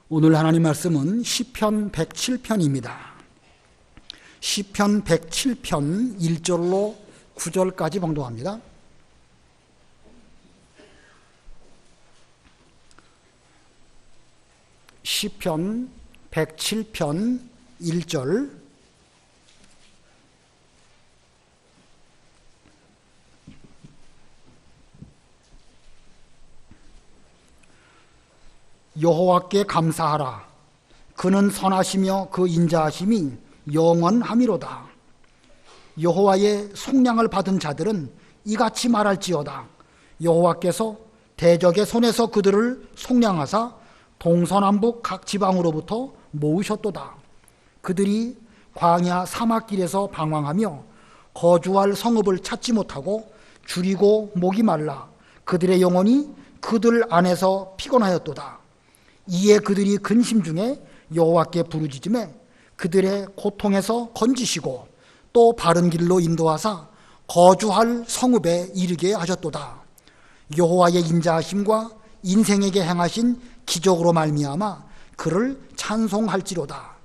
오늘 하나님 말씀은 시편 107편입니다. 시편 107편 1절로 9절까지 봉독합니다. 시편 107편 1절 여호와께 감사하라. 그는 선하시며 그 인자하심이 영원하미로다. 여호와의 속량을 받은 자들은 이같이 말할지어다. 여호와께서 대적의 손에서 그들을 속량하사 동서남북 각 지방으로부터 모으셨도다. 그들이 광야 사막길에서 방황하며 거주할 성읍을 찾지 못하고 줄이고 목이 말라 그들의 영혼이 그들 안에서 피곤하였도다. 이에 그들이 근심 중에 여호와께 부르짖음에 그들의 고통에서 건지시고 또 바른 길로 인도하사 거주할 성읍에 이르게 하셨도다. 여호와의 인자하심과 인생에게 행하신 기적으로 말미암아 그를 찬송할지로다.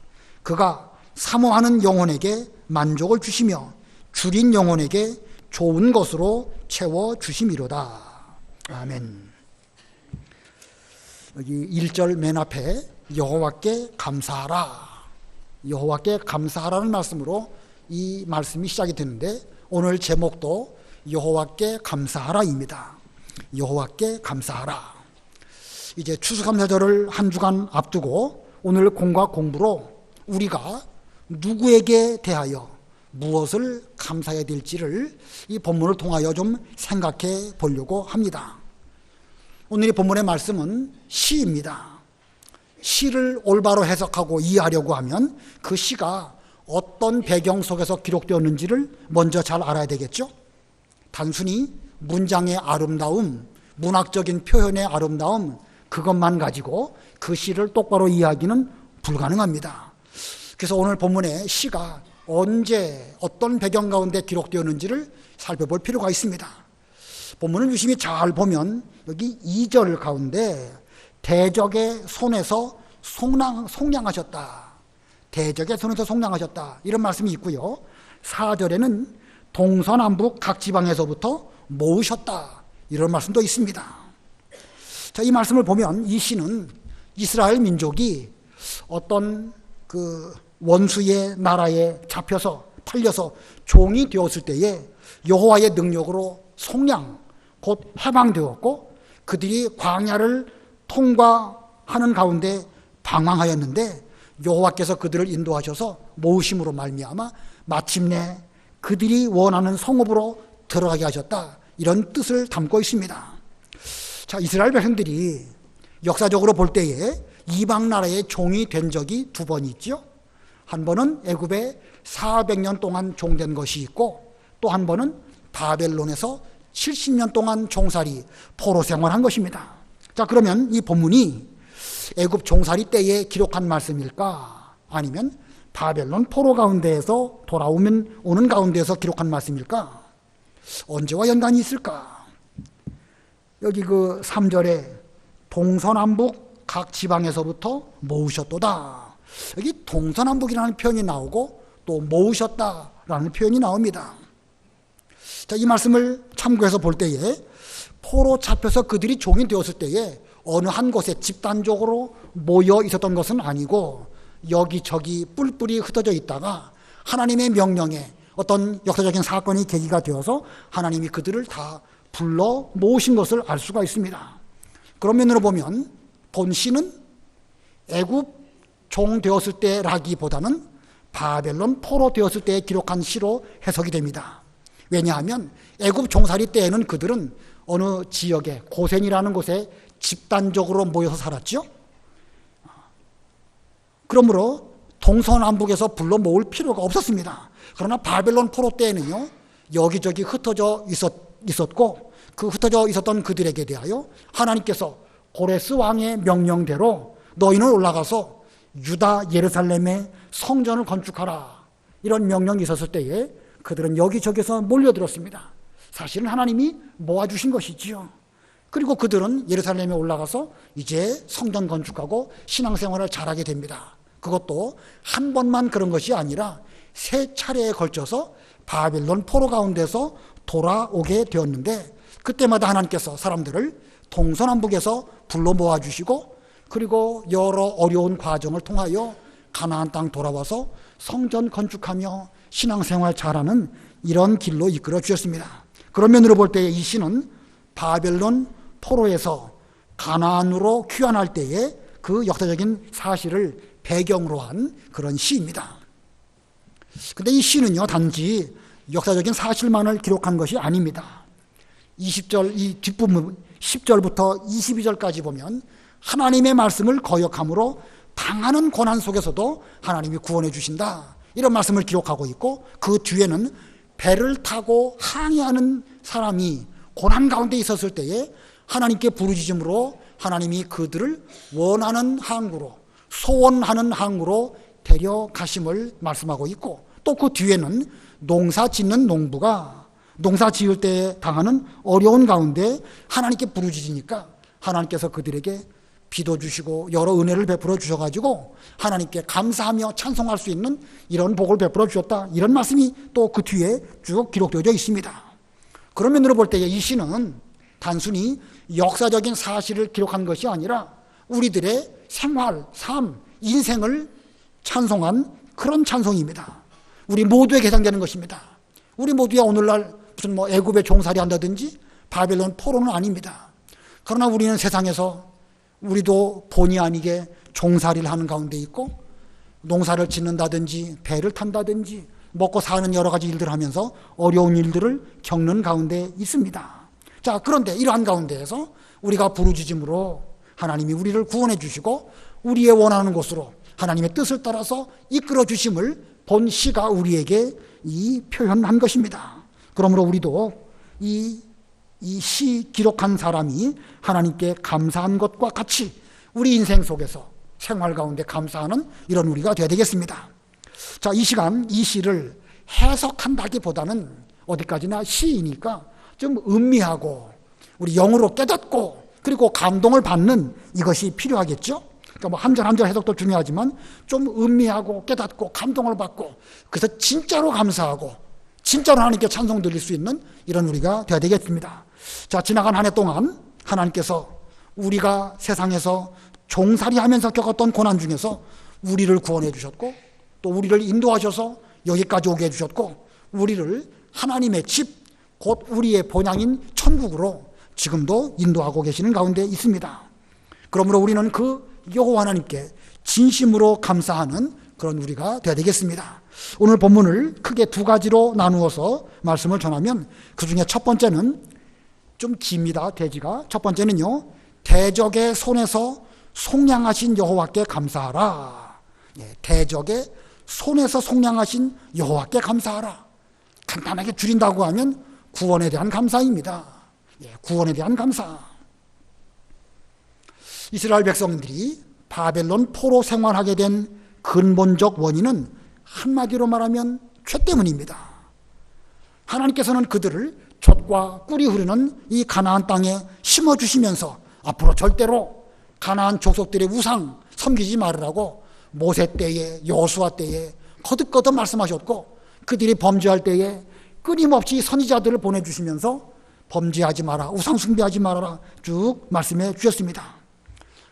그가 사모하는 영혼에게 만족을 주시며 줄인 영혼에게 좋은 것으로 채워 주심이로다. 아멘. 여기 1절 맨 앞에 여호와께 감사하라, 여호와께 감사하라는 말씀으로 이 말씀이 시작이 되는데 오늘 제목도 여호와께 감사하라입니다. 여호와께 감사하라. 이제 추수감사절을 한 주간 앞두고 오늘 공과 공부로 우리가 누구에게 대하여 무엇을 감사해야 될지를 이 본문을 통하여 좀 생각해 보려고 합니다. 오늘 이 본문의 말씀은 시입니다. 시를 올바로 해석하고 이해하려고 하면 그 시가 어떤 배경 속에서 기록되었는지를 먼저 잘 알아야 되겠죠. 단순히 문장의 아름다움, 문학적인 표현의 아름다움 그것만 가지고 그 시를 똑바로 이해하기는 불가능합니다. 그래서 오늘 본문의 시가 언제 어떤 배경 가운데 기록되었는지를 살펴볼 필요가 있습니다. 본문을 유심히 잘 보면 여기 2절 가운데 대적의 손에서 속량하셨다. 대적의 손에서 속량하셨다. 이런 말씀이 있고요. 4절에는 동서남북 각 지방에서부터 모으셨다. 이런 말씀도 있습니다. 자, 이 말씀을 보면 이 시는 이스라엘 민족이 어떤 그 원수의 나라에 잡혀서 팔려서 종이 되었을 때에 여호와의 능력으로 속량 곧 해방되었고 그들이 광야를 통과하는 가운데 방황하였는데 여호와께서 그들을 인도하셔서 모으심으로 말미암아 마침내 그들이 원하는 성읍으로 들어가게 하셨다. 이런 뜻을 담고 있습니다. 자, 이스라엘 백성들이 역사적으로 볼 때에 이방 나라의 종이 된 적이 두 번 있죠. 한 번은 애굽에 400년 동안 종된 것이 있고 또 한 번은 바벨론에서 70년 동안 종살이 포로 생활한 것입니다. 자, 그러면 이 본문이 애굽 종살이 때에 기록한 말씀일까? 아니면 바벨론 포로 가운데에서 오는 가운데에서 기록한 말씀일까? 언제와 연관이 있을까? 여기 그 3절에 동서남북 각 지방에서부터 모으셨도다. 여기 동서남북이라는 표현이 나오고 또 모으셨다라는 표현이 나옵니다. 자, 이 말씀을 참고해서 볼 때에 포로 잡혀서 그들이 종이 되었을 때에 어느 한 곳에 집단적으로 모여 있었던 것은 아니고 여기저기 뿔뿔이 흩어져 있다가 하나님의 명령에 어떤 역사적인 사건이 계기가 되어서 하나님이 그들을 다 불러 모으신 것을 알 수가 있습니다. 그런 면으로 보면 본 시는 애굽 종 되었을 때라기보다는 바벨론 포로 되었을 때에 기록한 시로 해석이 됩니다. 왜냐하면 애굽 종살이 때에는 그들은 어느 지역에 고센이라는 곳에 집단적으로 모여서 살았죠. 그러므로 동서남북에서 불러 모을 필요가 없었습니다. 그러나 바벨론 포로 때에는요, 여기저기 흩어져 있었고 그 흩어져 있었던 그들에게 대하여 하나님께서 고레스 왕의 명령대로 너희는 올라가서 유다 예루살렘에 성전을 건축하라. 이런 명령이 있었을 때에 그들은 여기저기서 몰려들었습니다. 사실은 하나님이 모아주신 것이지요. 그리고 그들은 예루살렘에 올라가서 이제 성전 건축하고 신앙생활을 잘하게 됩니다. 그것도 한 번만 그런 것이 아니라 세 차례에 걸쳐서 바벨론 포로 가운데서 돌아오게 되었는데, 그때마다 하나님께서 사람들을 동서남북에서 불러 모아주시고, 그리고 여러 어려운 과정을 통하여 가나안 땅 돌아와서 성전 건축하며 신앙생활 잘하는 이런 길로 이끌어 주셨습니다. 그런 면으로 볼 때 이 시는 바벨론 포로에서 가나안으로 귀환할 때의 그 역사적인 사실을 배경으로 한 그런 시입니다. 근데 이 시는요, 단지 역사적인 사실만을 기록한 것이 아닙니다. 20절, 이 뒷부분 10절부터 22절까지 보면 하나님의 말씀을 거역함으로 당하는 고난 속에서도 하나님이 구원해 주신다, 이런 말씀을 기록하고 있고, 그 뒤에는 배를 타고 항해하는 사람이 고난 가운데 있었을 때에 하나님께 부르짖음으로 하나님이 그들을 원하는 항구로, 소원하는 항구로 데려가심을 말씀하고 있고, 또 그 뒤에는 농사 짓는 농부가 농사 지을 때 당하는 어려운 가운데 하나님께 부르짖으니까 하나님께서 그들에게 비도 주시고 여러 은혜를 베풀어 주셔가지고 하나님께 감사하며 찬송할 수 있는 이런 복을 베풀어 주셨다, 이런 말씀이 또 그 뒤에 쭉 기록되어 있습니다. 그런 면으로 볼 때 이 시는 단순히 역사적인 사실을 기록한 것이 아니라 우리들의 생활, 삶, 인생을 찬송한 그런 찬송입니다. 우리 모두에게 해당되는 것입니다. 우리 모두야 오늘날 무슨 애굽에 종살이 한다든지 바벨론 포로는 아닙니다. 그러나 우리는 세상에서 우리도 본의 아니게 종살이를 하는 가운데 있고, 농사를 짓는다든지 배를 탄다든지 먹고 사는 여러 가지 일들을 하면서 어려운 일들을 겪는 가운데 있습니다. 자, 그런데 이러한 가운데에서 우리가 부르짖음으로 하나님이 우리를 구원해 주시고 우리의 원하는 곳으로 하나님의 뜻을 따라서 이끌어 주심을 본 시가 우리에게 이 표현한 것입니다. 그러므로 우리도 이 시 기록한 사람이 하나님께 감사한 것과 같이 우리 인생 속에서 생활 가운데 감사하는 이런 우리가 되어야 되겠습니다. 자, 이 시간 이 시를 해석한다기보다는 어디까지나 시이니까 좀 음미하고 우리 영으로 깨닫고 그리고 감동을 받는 이것이 필요하겠죠. 그러니까 한 절 한 절 해석도 중요하지만 좀 음미하고 깨닫고 감동을 받고, 그래서 진짜로 감사하고 진짜로 하나님께 찬송 드릴 수 있는 이런 우리가 되어야 되겠습니다. 자, 지나간 한 해 동안 하나님께서 우리가 세상에서 종살이하면서 겪었던 고난 중에서 우리를 구원해 주셨고, 또 우리를 인도하셔서 여기까지 오게 해주셨고, 우리를 하나님의 집, 곧 우리의 본향인 천국으로 지금도 인도하고 계시는 가운데 있습니다. 그러므로 우리는 그 여호와 하나님께 진심으로 감사하는 그런 우리가 되어야 되겠습니다. 오늘 본문을 크게 두 가지로 나누어서 말씀을 전하면, 그 중에 첫 번째는 좀 깁니다. 대지가. 첫 번째는요, 대적의 손에서 속량하신 여호와께 감사하라. 대적의 손에서 속량하신 여호와께 감사하라. 간단하게 줄인다고 하면 구원에 대한 감사입니다. 구원에 대한 감사. 이스라엘 백성들이 바벨론 포로 생활하게 된 근본적 원인은 한마디로 말하면 죄 때문입니다. 하나님께서는 그들을 젖과 꿀이 흐르는 이 가나안 땅에 심어주시면서 앞으로 절대로 가나안 족속들의 우상 섬기지 말으라고 모세 때에 여호수아 때에 거듭거듭 말씀하셨고, 그들이 범죄할 때에 끊임없이 선지자들을 보내주시면서 범죄하지 마라, 우상 숭배하지 말아라 쭉 말씀해 주셨습니다.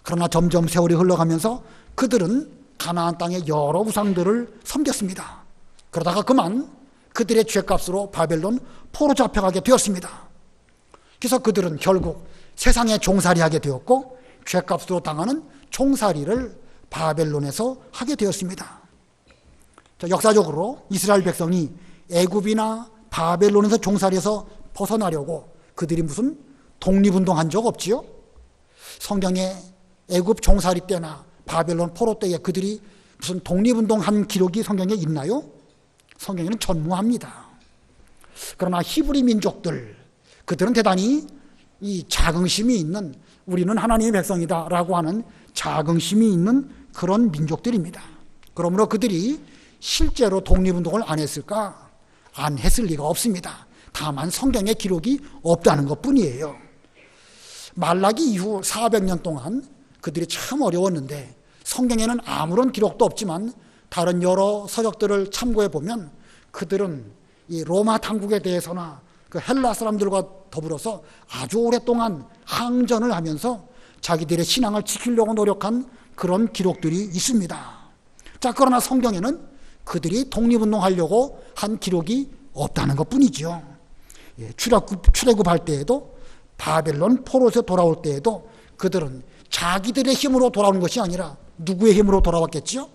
그러나 점점 세월이 흘러가면서 그들은 가나안 땅의 여러 우상들을 섬겼습니다. 그러다가 그만 그들의 죄값으로 바벨론 포로 잡혀가게 되었습니다. 그래서 그들은 결국 세상에 종살이하게 되었고, 죄값으로 당하는 종살이를 바벨론에서 하게 되었습니다. 역사적으로 이스라엘 백성이 애굽이나 바벨론에서 종살이에서 벗어나려고 그들이 무슨 독립운동한 적 없지요? 성경에 애굽 종살이 때나 바벨론 포로 때에 그들이 무슨 독립운동한 기록이 성경에 있나요? 성경에는 전무합니다. 그러나 히브리 민족들, 그들은 대단히 이 자긍심이 있는, 우리는 하나님의 백성이다라고 하는 자긍심이 있는 그런 민족들입니다. 그러므로 그들이 실제로 독립운동을 안 했을까? 안 했을 리가 없습니다. 다만 성경에 기록이 없다는 것뿐이에요. 말라기 이후 400년 동안 그들이 참 어려웠는데 성경에는 아무런 기록도 없지만 다른 여러 서적들을 참고해 보면 그들은 이 로마 당국에 대해서나 그 헬라 사람들과 더불어서 아주 오랫동안 항전을 하면서 자기들의 신앙을 지키려고 노력한 그런 기록들이 있습니다. 자, 그러나 성경에는 그들이 독립운동하려고 한 기록이 없다는 것뿐이죠. 출애굽할 때에도 바벨론 포로에서 돌아올 때에도 그들은 자기들의 힘으로 돌아오는 것이 아니라 누구의 힘으로 돌아왔겠죠?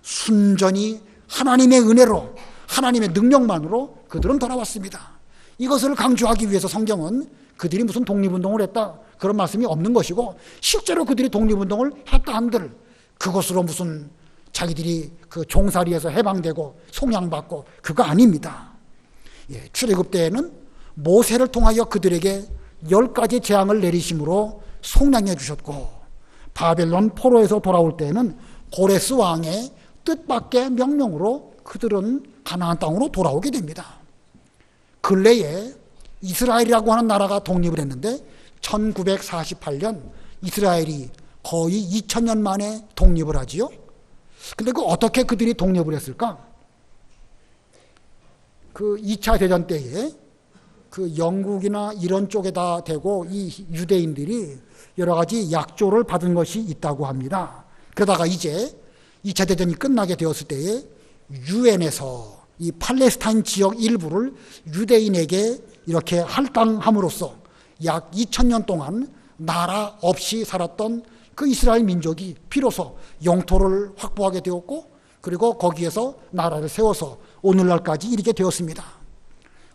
순전히 하나님의 은혜로, 하나님의 능력만으로 그들은 돌아왔습니다. 이것을 강조하기 위해서 성경은 그들이 무슨 독립운동을 했다 그런 말씀이 없는 것이고, 실제로 그들이 독립운동을 했다 한들 그것으로 무슨 자기들이 그 종살이에서 해방되고 속량받고 그거 아닙니다. 출애굽 때에는 모세를 통하여 그들에게 10가지 재앙을 내리심으로 속량해 주셨고, 바벨론 포로에서 돌아올 때에는 고레스 왕의 뜻밖의 명령으로 그들은 가나안 땅으로 돌아오게 됩니다. 근래에 이스라엘이라고 하는 나라가 독립을 했는데 1948년 이스라엘이 거의 2000년 만에 독립을 하지요. 근데 어떻게 그들이 독립을 했을까? 그 2차 대전 때에 그 영국이나 이런 쪽에다 대고 이 유대인들이 여러 가지 약조를 받은 것이 있다고 합니다. 그러다가 이제 2차 대전이 끝나게 되었을 때에 유엔에서 이 팔레스타인 지역 일부를 유대인에게 이렇게 할당함으로써 약 2000년 동안 나라 없이 살았던 그 이스라엘 민족이 비로소 영토를 확보하게 되었고, 그리고 거기에서 나라를 세워서 오늘날까지 이르게 되었습니다.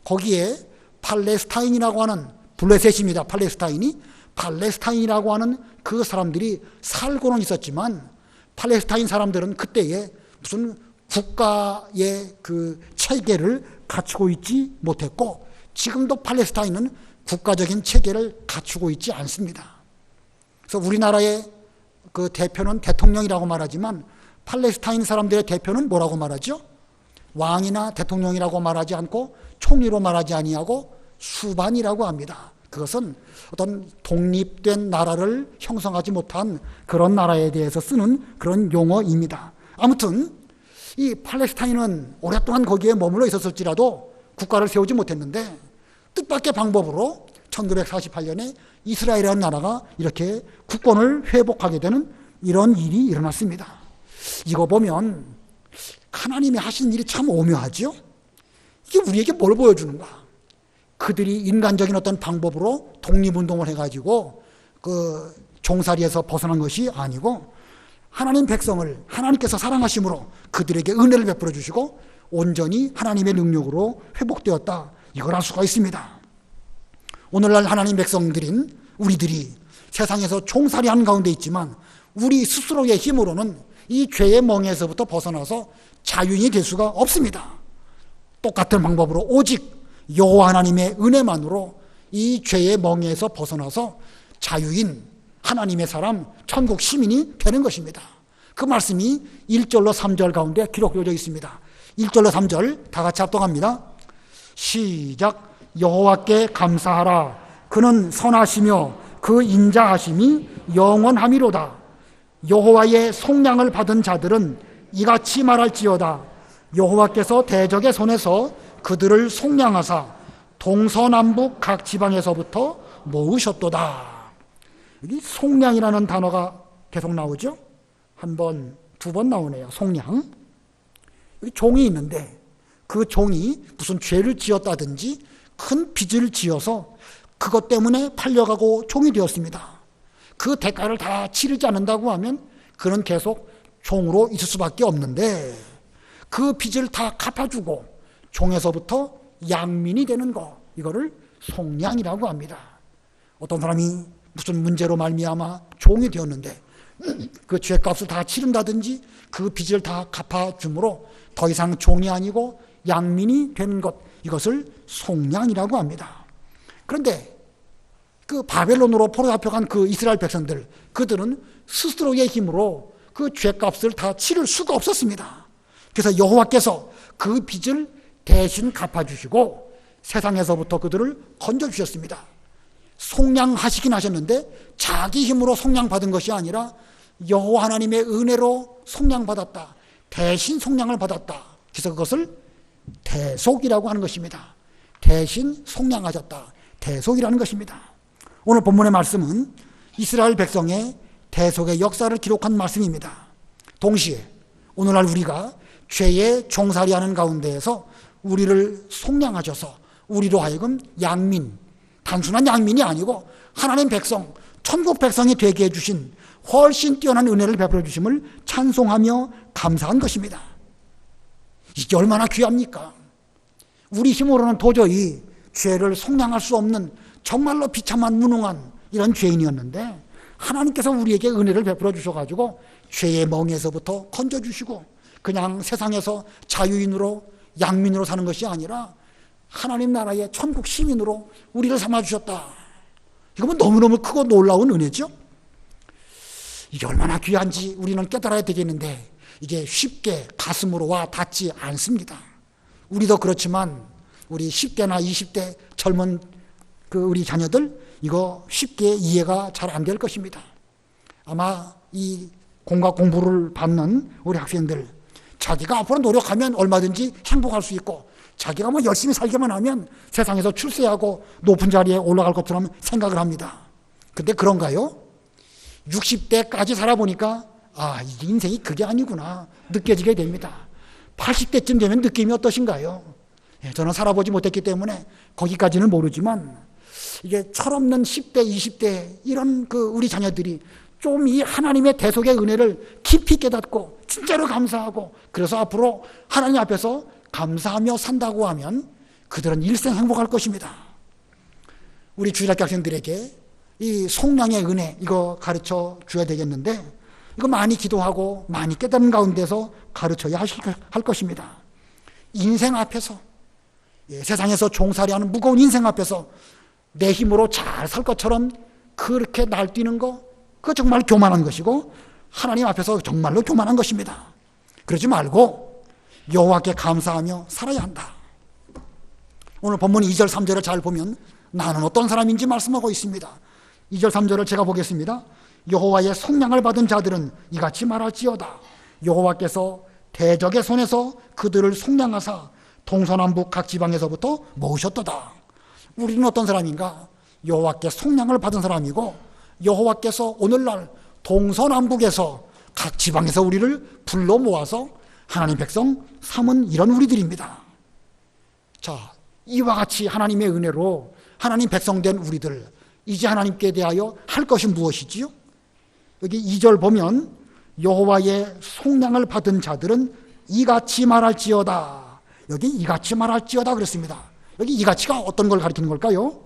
거기에 팔레스타인이라고 하는 블레셋입니다. 팔레스타인이라고 하는 그 사람들이 살고는 있었지만 팔레스타인 사람들은 그때에 무슨 국가의 그 체계를 갖추고 있지 못했고, 지금도 팔레스타인은 국가적인 체계를 갖추고 있지 않습니다. 그래서 우리나라의 그 대표는 대통령이라고 말하지만 팔레스타인 사람들의 대표는 뭐라고 말하죠? 왕이나 대통령이라고 말하지 않고 총리로 말하지 아니하고 수반이라고 합니다. 그것은 어떤 독립된 나라를 형성하지 못한 그런 나라에 대해서 쓰는 그런 용어입니다. 아무튼 이 팔레스타인은 오랫동안 거기에 머물러 있었을지라도 국가를 세우지 못했는데 뜻밖의 방법으로 1948년에 이스라엘이라는 나라가 이렇게 국권을 회복하게 되는 이런 일이 일어났습니다. 이거 보면 하나님이 하신 일이 참 오묘하죠? 이게 우리에게 뭘 보여주는가? 그들이 인간적인 어떤 방법으로 독립운동을 해가지고 그 종살이에서 벗어난 것이 아니고 하나님 백성을 하나님께서 사랑하심으로 그들에게 은혜를 베풀어 주시고 온전히 하나님의 능력으로 회복되었다. 이걸 알 수가 있습니다. 오늘날 하나님 백성들인 우리들이 세상에서 종살이하는 가운데 있지만 우리 스스로의 힘으로는 이 죄의 멍에서부터 벗어나서 자유인이 될 수가 없습니다. 똑같은 방법으로 오직 여호와 하나님의 은혜만으로 이 죄의 멍에서 벗어나서 자유인, 하나님의 사람, 천국 시민이 되는 것입니다. 그 말씀이 1절로 3절 가운데 기록되어 있습니다. 1절로 3절 다 같이 합독합니다. 시작. 여호와께 감사하라. 그는 선하시며 그 인자하심이 영원함이로다. 여호와의 속량을 받은 자들은 이같이 말할지어다. 여호와께서 대적의 손에서 그들을 속량하사 동서남북 각 지방에서부터 모으셨도다. 여기 속량이라는 단어가 계속 나오죠. 한 번, 두 번 나오네요. 속량. 여기 종이 있는데 그 종이 무슨 죄를 지었다든지 큰 빚을 지어서 그것 때문에 팔려가고 종이 되었습니다. 그 대가를 다 치르지 않는다고 하면 그는 계속 종으로 있을 수밖에 없는데 그 빚을 다 갚아주고 종에서부터 양민이 되는 것, 이거를 속량이라고 합니다. 어떤 사람이 무슨 문제로 말미암아 종이 되었는데 그 죄값을 다 치른다든지 그 빚을 다 갚아줌으로 더 이상 종이 아니고 양민이 되는 것, 이것을 속량이라고 합니다. 그런데 그 바벨론으로 포로 잡혀간 그 이스라엘 백성들, 그들은 스스로의 힘으로 그 죄값을 다 치를 수가 없었습니다. 그래서 여호와께서 그 빚을 대신 갚아주시고 세상에서부터 그들을 건져주셨습니다. 속량하시긴 하셨는데 자기 힘으로 속량받은 것이 아니라 여호와 하나님의 은혜로 속량받았다. 대신 속량을 받았다. 그래서 그것을 대속이라고 하는 것입니다. 대신 속량하셨다. 대속이라는 것입니다. 오늘 본문의 말씀은 이스라엘 백성의 대속의 역사를 기록한 말씀입니다. 동시에 오늘날 우리가 죄의 종살이하는 가운데에서 우리를 속량하셔서 우리로 하여금 양민, 단순한 양민이 아니고 하나님 백성, 천국 백성이 되게 해주신 훨씬 뛰어난 은혜를 베풀어 주심을 찬송하며 감사한 것입니다. 이게 얼마나 귀합니까? 우리 힘으로는 도저히 죄를 속량할 수 없는 정말로 비참한 무능한 이런 죄인이었는데 하나님께서 우리에게 은혜를 베풀어 주셔가지고 죄의 멍에서부터 건져주시고 그냥 세상에서 자유인으로 양민으로 사는 것이 아니라 하나님 나라의 천국 시민으로 우리를 삼아주셨다. 이거면 너무너무 크고 놀라운 은혜죠. 이게 얼마나 귀한지 우리는 깨달아야 되겠는데 이게 쉽게 가슴으로 와 닿지 않습니다. 우리도 그렇지만 우리 10대나 20대 젊은 우리 자녀들 이거 쉽게 이해가 잘 안 될 것입니다. 아마 이 공학 공부를 받는 우리 학생들 자기가 앞으로 노력하면 얼마든지 행복할 수 있고 자기가 뭐 열심히 살기만 하면 세상에서 출세하고 높은 자리에 올라갈 것처럼 생각을 합니다. 근데 그런가요? 60대까지 살아보니까 이 인생이 그게 아니구나 느껴지게 됩니다. 80대쯤 되면 느낌이 어떠신가요? 저는 살아보지 못했기 때문에 거기까지는 모르지만 이게 철없는 10대, 20대 이런 우리 자녀들이 좀 이 하나님의 대속의 은혜를 깊이 깨닫고 진짜로 감사하고 그래서 앞으로 하나님 앞에서 감사하며 산다고 하면 그들은 일생 행복할 것입니다. 우리 주일학교 학생들에게 이 속량의 은혜 이거 가르쳐 줘야 되겠는데 이거 많이 기도하고 많이 깨닫는 가운데서 가르쳐야 할 것입니다. 인생 앞에서 세상에서 종살이하는 무거운 인생 앞에서 내 힘으로 잘 살 것처럼 그렇게 날뛰는 거 그거 정말 교만한 것이고 하나님 앞에서 정말로 교만한 것입니다. 그러지 말고 여호와께 감사하며 살아야 한다. 오늘 본문 2절 3절을 잘 보면 나는 어떤 사람인지 말씀하고 있습니다. 2절 3절을 제가 보겠습니다. 여호와의 속량을 받은 자들은 이같이 말할지어다. 여호와께서 대적의 손에서 그들을 속량하사 동서남북 각 지방에서부터 모으셨도다. 우리는 어떤 사람인가? 여호와께 속량을 받은 사람이고 여호와께서 오늘날 동서남북에서 각 지방에서 우리를 불러 모아서 하나님 백성 삼은 이런 우리들입니다. 자, 이와 같이 하나님의 은혜로 하나님 백성 된 우리들 이제 하나님께 대하여 할 것이 무엇이지요? 여기 2절 보면 여호와의 속량을 받은 자들은 이같이 말할지어다. 여기 이같이 말할지어다 그랬습니다. 여기 이같이가 어떤 걸 가리키는 걸까요?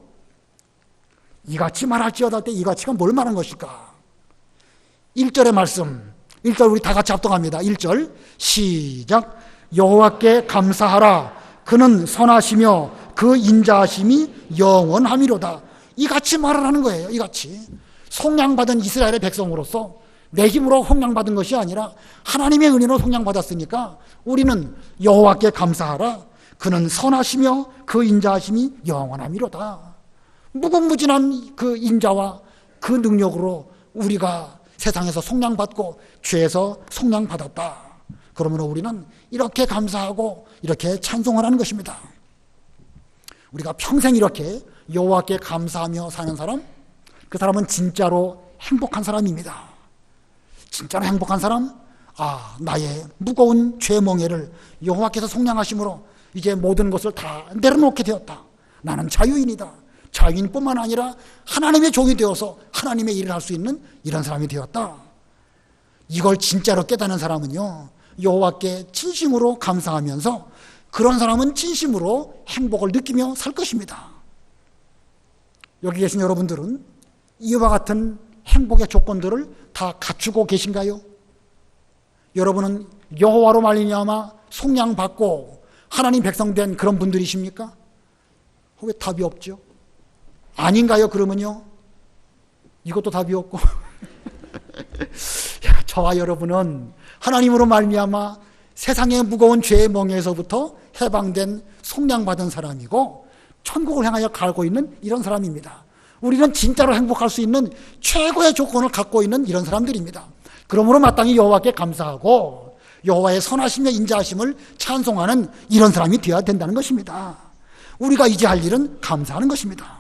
이같이 말할지어다 때 이같이가 뭘 말한 것일까? 1절의 말씀 1절 우리 다 같이 합동합니다. 1절 시작. 여호와께 감사하라. 그는 선하시며 그 인자하심이 영원함이로다. 이같이 말을 하는 거예요. 이같이 속량받은 이스라엘의 백성으로서 내 힘으로 속량받은 것이 아니라 하나님의 은혜로 속량받았으니까 우리는 여호와께 감사하라. 그는 선하시며 그 인자하심이 영원함이로다. 무궁무진한 그 인자와 그 능력으로 우리가 세상에서 속량받고 죄에서 속량받았다. 그러므로 우리는 이렇게 감사하고 이렇게 찬송을 하는 것입니다. 우리가 평생 이렇게 여호와께 감사하며 사는 사람, 그 사람은 진짜로 행복한 사람입니다. 진짜로 행복한 사람, 나의 무거운 죄멍에를 여호와께서 속량하심으로 이제 모든 것을 다 내려놓게 되었다. 나는 자유인이다. 자유인뿐만 아니라 하나님의 종이 되어서 하나님의 일을 할 수 있는 이런 사람이 되었다. 이걸 진짜로 깨닫는 사람은요, 여호와께 진심으로 감사하면서 그런 사람은 진심으로 행복을 느끼며 살 것입니다. 여기 계신 여러분들은 이와 같은 행복의 조건들을 다 갖추고 계신가요? 여러분은 여호와로 말미암아 속량받고 하나님 백성 된 그런 분들이십니까? 왜 답이 없죠? 아닌가요? 그러면요, 이것도 답이 없고 저와 여러분은 하나님으로 말미암아 세상의 무거운 죄의 멍에서부터 해방된 속량받은 사람이고 천국을 향하여 가고 있는 이런 사람입니다. 우리는 진짜로 행복할 수 있는 최고의 조건을 갖고 있는 이런 사람들입니다. 그러므로 마땅히 여호와께 감사하고 여호와의 선하심과 인자하심을 찬송하는 이런 사람이 되어야 된다는 것입니다. 우리가 이제 할 일은 감사하는 것입니다.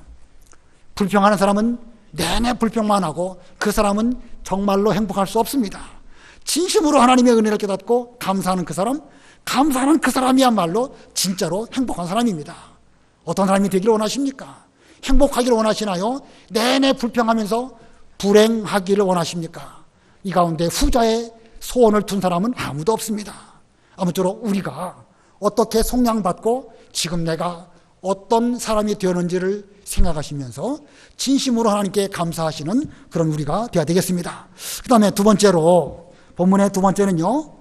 불평하는 사람은 내내 불평만 하고 그 사람은 정말로 행복할 수 없습니다. 진심으로 하나님의 은혜를 깨닫고 감사하는 그 사람, 감사하는 그 사람이야말로 진짜로 행복한 사람입니다. 어떤 사람이 되기를 원하십니까? 행복하기를 원하시나요? 내내 불평하면서 불행하기를 원하십니까? 이 가운데 후자의 소원을 둔 사람은 아무도 없습니다. 아무쪼록 우리가 어떻게 속량받고 지금 내가 어떤 사람이 되었는지를 생각하시면서 진심으로 하나님께 감사하시는 그런 우리가 되어야 되겠습니다. 그 다음에 두 번째로, 본문의 두 번째는요,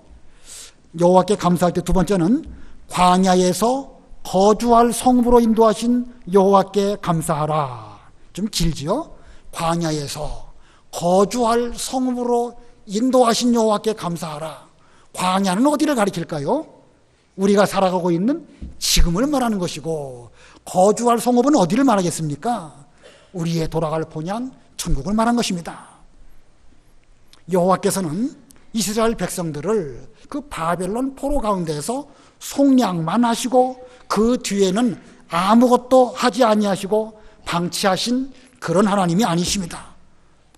여호와께 감사할 때 두 번째는 광야에서 거주할 성읍으로 인도하신 여호와께 감사하라. 좀 길지요? 광야에서 거주할 성읍으로 인도하신 여호와께 감사하라. 광야는 어디를 가리킬까요? 우리가 살아가고 있는 지금을 말하는 것이고, 거주할 성읍은 어디를 말하겠습니까? 우리의 돌아갈 본향 천국을 말한 것입니다. 여호와께서는 이스라엘 백성들을 그 바벨론 포로 가운데에서 속량만 하시고 그 뒤에는 아무것도 하지 아니하시고 방치하신 그런 하나님이 아니십니다.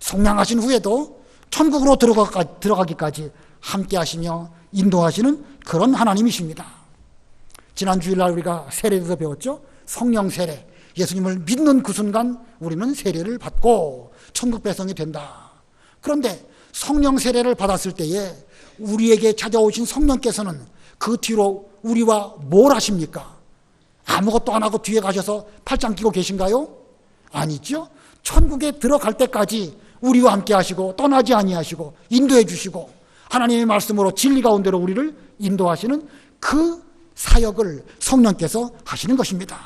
속량하신 후에도 천국으로 들어가기까지 함께 하시며 인도하시는 그런 하나님이십니다. 지난 주일날 우리가 세례에서 배웠죠. 성령 세례, 예수님을 믿는 그 순간 우리는 세례를 받고 천국 백성이 된다. 그런데 성령 세례를 받았을 때에 우리에게 찾아오신 성령께서는 그 뒤로 우리와 뭘 하십니까? 아무것도 안 하고 뒤에 가셔서 팔짱 끼고 계신가요? 아니죠. 천국에 들어갈 때까지 우리와 함께 하시고 떠나지 아니하시고 인도해 주시고 하나님의 말씀으로 진리 가운데로 우리를 인도하시는 그 사역을 성령께서 하시는 것입니다.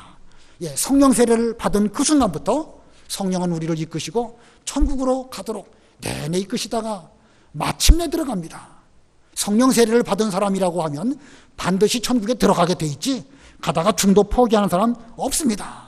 예, 성령 세례를 받은 그 순간부터 성령은 우리를 이끄시고 천국으로 가도록 내내 이끄시다가 마침내 들어갑니다. 성령 세례를 받은 사람이라고 하면 반드시 천국에 들어가게 돼 있지 가다가 중도 포기하는 사람 없습니다.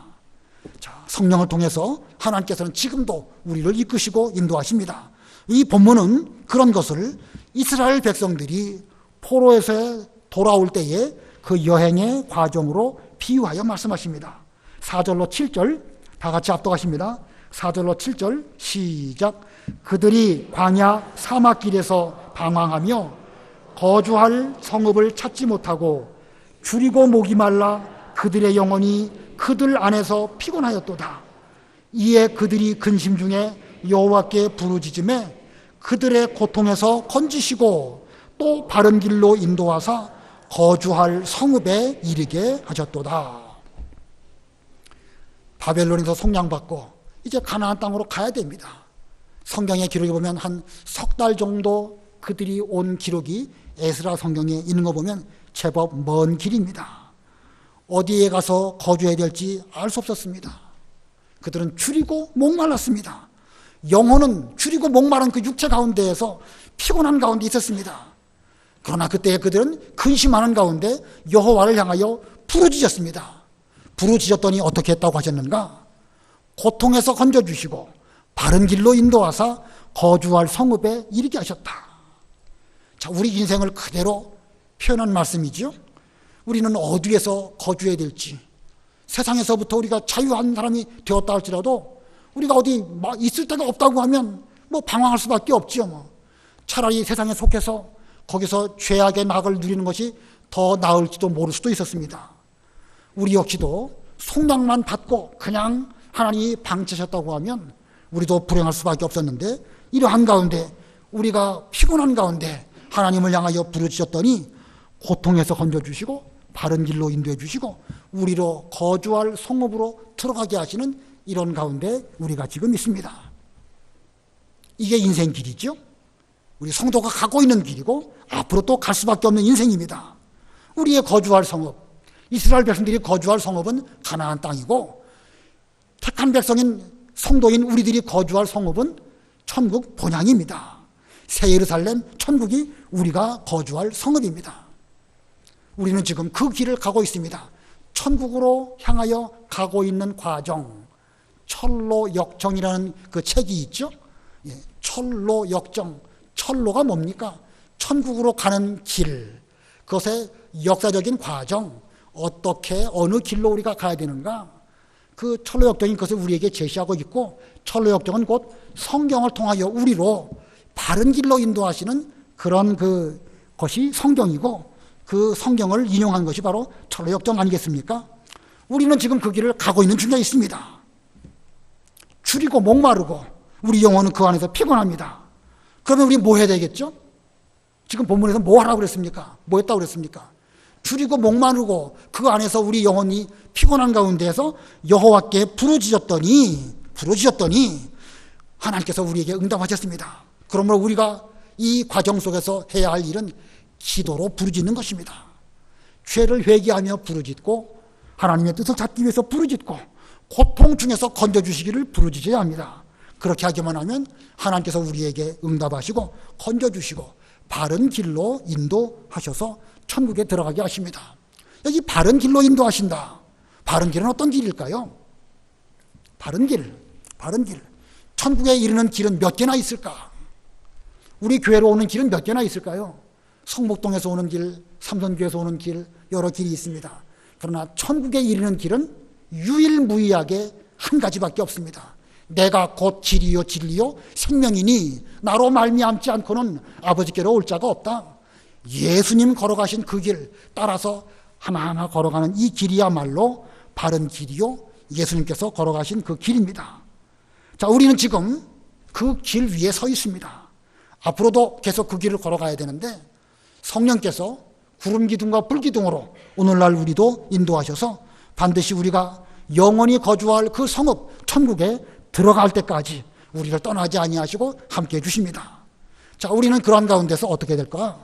자, 성령을 통해서 하나님께서는 지금도 우리를 이끄시고 인도하십니다. 이 본문은 그런 것을 이스라엘 백성들이 포로에서 돌아올 때의 그 여행의 과정으로 비유하여 말씀하십니다. 4절로 7절 다 같이 압독하십니다. 4절로 7절 시작. 그들이 광야 사막길에서 방황하며 거주할 성읍을 찾지 못하고 줄이고 목이 말라 그들의 영혼이 그들 안에서 피곤하였도다. 이에 그들이 근심 중에 여호와께 부르짖음에 그들의 고통에서 건지시고 또 바른 길로 인도하사 거주할 성읍에 이르게 하셨도다. 바벨론에서 속량받고 이제 가나안 땅으로 가야 됩니다. 성경의 기록에 보면 한 석 달 정도 그들이 온 기록이 에스라 성경에 있는 거 보면 제법 먼 길입니다. 어디에 가서 거주해야 될지 알 수 없었습니다. 그들은 줄이고 목말랐습니다. 영혼은 줄이고 목마른 그 육체 가운데에서 피곤한 가운데 있었습니다. 그러나 그때 그들은 근심하는 가운데 여호와를 향하여 부르짖었습니다. 부르짖었더니 어떻게 했다고 하셨는가? 고통에서 건져주시고 바른 길로 인도하사 거주할 성읍에 이르게 하셨다. 자, 우리 인생을 그대로 표현한 말씀이죠. 우리는 어디에서 거주해야 될지, 세상에서부터 우리가 자유한 사람이 되었다 할지라도 우리가 어디 있을 데가 없다고 하면 방황할 수밖에 없지요. 차라리 세상에 속해서 거기서 죄악의 낙을 누리는 것이 더 나을지도 모를 수도 있었습니다. 우리 역시도 속량만 받고 그냥 하나님이 방치하셨다고 하면 우리도 불행할 수밖에 없었는데, 이러한 가운데 우리가 피곤한 가운데 하나님을 향하여 부르짖었더니 고통에서 건져주시고 바른 길로 인도해 주시고 우리로 거주할 성읍으로 들어가게 하시는 이런 가운데 우리가 지금 있습니다. 이게 인생 길이죠. 우리 성도가 가고 있는 길이고 앞으로 또 갈 수밖에 없는 인생입니다. 우리의 거주할 성읍, 이스라엘 백성들이 거주할 성읍은 가나안 땅이고, 택한 백성인 성도인 우리들이 거주할 성읍은 천국 본향입니다. 새 예루살렘 천국이 우리가 거주할 성읍입니다. 우리는 지금 그 길을 가고 있습니다. 천국으로 향하여 가고 있는 과정, 철로역정이라는 그 책이 있죠. 철로역정. 철로가 뭡니까? 천국으로 가는 길, 그것의 역사적인 과정, 어떻게 어느 길로 우리가 가야 되는가, 그 철로역정이 그것을 우리에게 제시하고 있고, 철로역정은 곧 성경을 통하여 우리로 바른 길로 인도하시는 그런 것이 성경이고, 그 성경을 인용한 것이 바로 철로역정 아니겠습니까? 우리는 지금 그 길을 가고 있는 중에 있습니다. 줄이고 목마르고 우리 영혼은 그 안에서 피곤합니다. 그러면 우리 뭐 해야 되겠죠? 지금 본문에서 뭐 하라고 그랬습니까? 뭐 했다고 그랬습니까? 줄이고 목마르고 그 안에서 우리 영혼이 피곤한 가운데에서 여호와께 부르짖었더니 하나님께서 우리에게 응답하셨습니다. 그러므로 우리가 이 과정 속에서 해야 할 일은 기도로 부르짖는 것입니다. 죄를 회개하며 부르짖고 하나님의 뜻을 찾기 위해서 부르짖고 고통 중에서 건져주시기를 부르짖어야 합니다. 그렇게 하기만 하면 하나님께서 우리에게 응답하시고 건져주시고 바른 길로 인도하셔서 천국에 들어가게 하십니다. 여기 바른 길로 인도하신다. 바른 길은 어떤 길일까요? 바른 길. 천국에 이르는 길은 몇 개나 있을까? 우리 교회로 오는 길은 몇 개나 있을까요? 성목동에서 오는 길, 삼선교에서 오는 길, 여러 길이 있습니다. 그러나 천국에 이르는 길은 유일무이하게 한 가지밖에 없습니다. 내가 곧 길이요 진리요 생명이니 나로 말미암지 않고는 아버지께로 올 자가 없다. 예수님 걸어가신 그 길 따라서 하나하나 걸어가는 이 길이야말로 바른 길이요 예수님께서 걸어가신 그 길입니다. 자, 우리는 지금 그 길 위에 서 있습니다. 앞으로도 계속 그 길을 걸어가야 되는데 성령께서 구름 기둥과 불 기둥으로 오늘날 우리도 인도하셔서 반드시 우리가 영원히 거주할 그 성읍 천국에 들어갈 때까지 우리를 떠나지 아니하시고 함께해 주십니다. 자, 우리는 그러한 가운데서 어떻게 될까?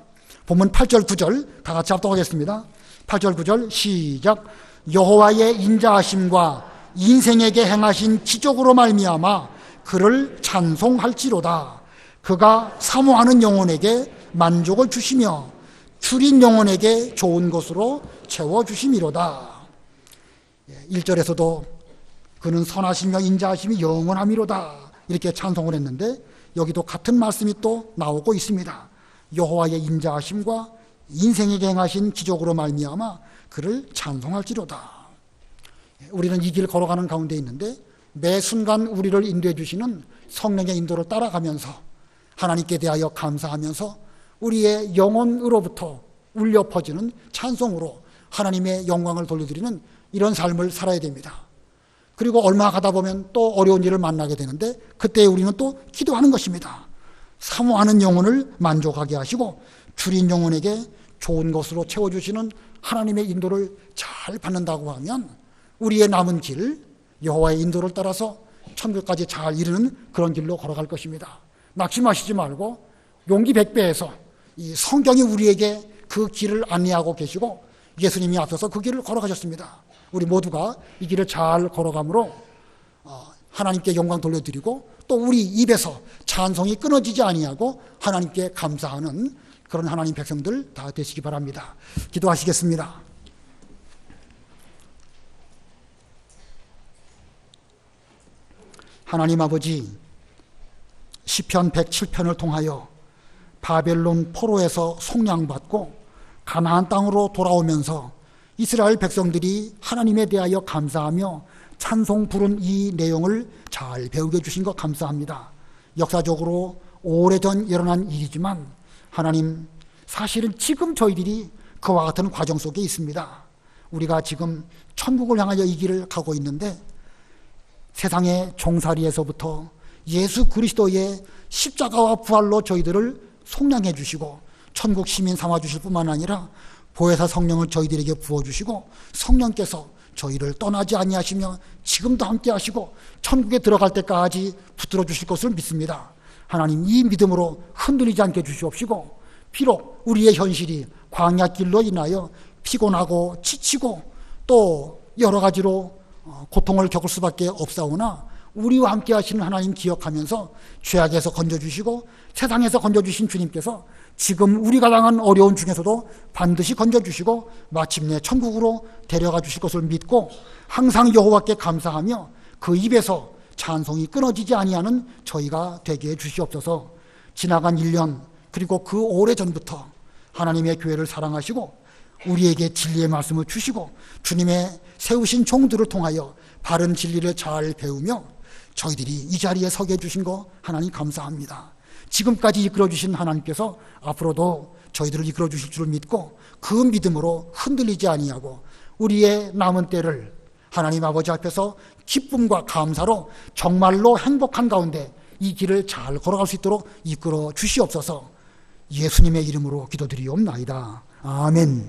본문 8절 9절 다 같이 합독하겠습니다. 8절 9절 시작. 여호와의 인자하심과 인생에게 행하신 기적으로 말미암아 그를 찬송할지로다. 그가 사모하는 영혼에게 만족을 주시며 줄인 영혼에게 좋은 것으로 채워주심이로다. 1절에서도 그는 선하시며 인자하심이 영원함이로다 이렇게 찬송을 했는데 여기도 같은 말씀이 또 나오고 있습니다. 여호와의 인자하심과 인생에게 행하신 기적으로 말미암아 그를 찬송할지로다. 우리는 이 길 걸어가는 가운데 있는데 매 순간 우리를 인도해 주시는 성령의 인도를 따라가면서 하나님께 대하여 감사하면서 우리의 영혼으로부터 울려 퍼지는 찬송으로 하나님의 영광을 돌려드리는 이런 삶을 살아야 됩니다. 그리고 얼마 가다 보면 또 어려운 일을 만나게 되는데 그때 우리는 또 기도하는 것입니다. 사모하는 영혼을 만족하게 하시고 줄인 영혼에게 좋은 것으로 채워주시는 하나님의 인도를 잘 받는다고 하면 우리의 남은 길, 여호와의 인도를 따라서 천국까지 잘 이르는 그런 길로 걸어갈 것입니다. 낙심하시지 말고 용기 100배에서 이 성경이 우리에게 그 길을 안내하고 계시고 예수님이 앞서서 그 길을 걸어가셨습니다. 우리 모두가 이 길을 잘 걸어감으로 하나님께 영광 돌려드리고 또 우리 입에서 찬송이 끊어지지 아니하고 하나님께 감사하는 그런 하나님 백성들 다 되시기 바랍니다. 기도하시겠습니다. 하나님 아버지, 시편 107편을 통하여 바벨론 포로에서 속량받고 가나안 땅으로 돌아오면서 이스라엘 백성들이 하나님에 대하여 감사하며 찬송 부른 이 내용을 잘 배우게 해주신 것 감사합니다. 역사적으로 오래전 일어난 일이지만 하나님, 사실은 지금 저희들이 그와 같은 과정 속에 있습니다. 우리가 지금 천국을 향하여 이 길을 가고 있는데 세상의 종살이에서부터 예수 그리스도의 십자가와 부활로 저희들을 속량해 주시고 천국 시민 삼아 주실 뿐만 아니라 보혜사 성령을 저희들에게 부어주시고 성령께서 저희를 떠나지 아니하시며 지금도 함께 하시고 천국에 들어갈 때까지 붙들어 주실 것을 믿습니다. 하나님, 이 믿음으로 흔들리지 않게 주시옵시고 비록 우리의 현실이 광야길로 인하여 피곤하고 지치고 또 여러 가지로 고통을 겪을 수밖에 없사오나 우리와 함께 하시는 하나님 기억하면서 죄악에서 건져주시고 세상에서 건져주신 주님께서 지금 우리가 당한 어려운 중에서도 반드시 건져주시고 마침내 천국으로 데려가 주실 것을 믿고 항상 여호와께 감사하며 그 입에서 찬송이 끊어지지 아니하는 저희가 되게 해 주시옵소서. 지나간 1년 그리고 그 오래전부터 하나님의 교회를 사랑하시고 우리에게 진리의 말씀을 주시고 주님의 세우신 종들을 통하여 바른 진리를 잘 배우며 저희들이 이 자리에 서게 해주신 거 하나님 감사합니다. 지금까지 이끌어 주신 하나님께서 앞으로도 저희들을 이끌어 주실 줄 믿고 그 믿음으로 흔들리지 아니하고 우리의 남은 때를 하나님 아버지 앞에서 기쁨과 감사로 정말로 행복한 가운데 이 길을 잘 걸어갈 수 있도록 이끌어 주시옵소서. 예수님의 이름으로 기도드리옵나이다. 아멘.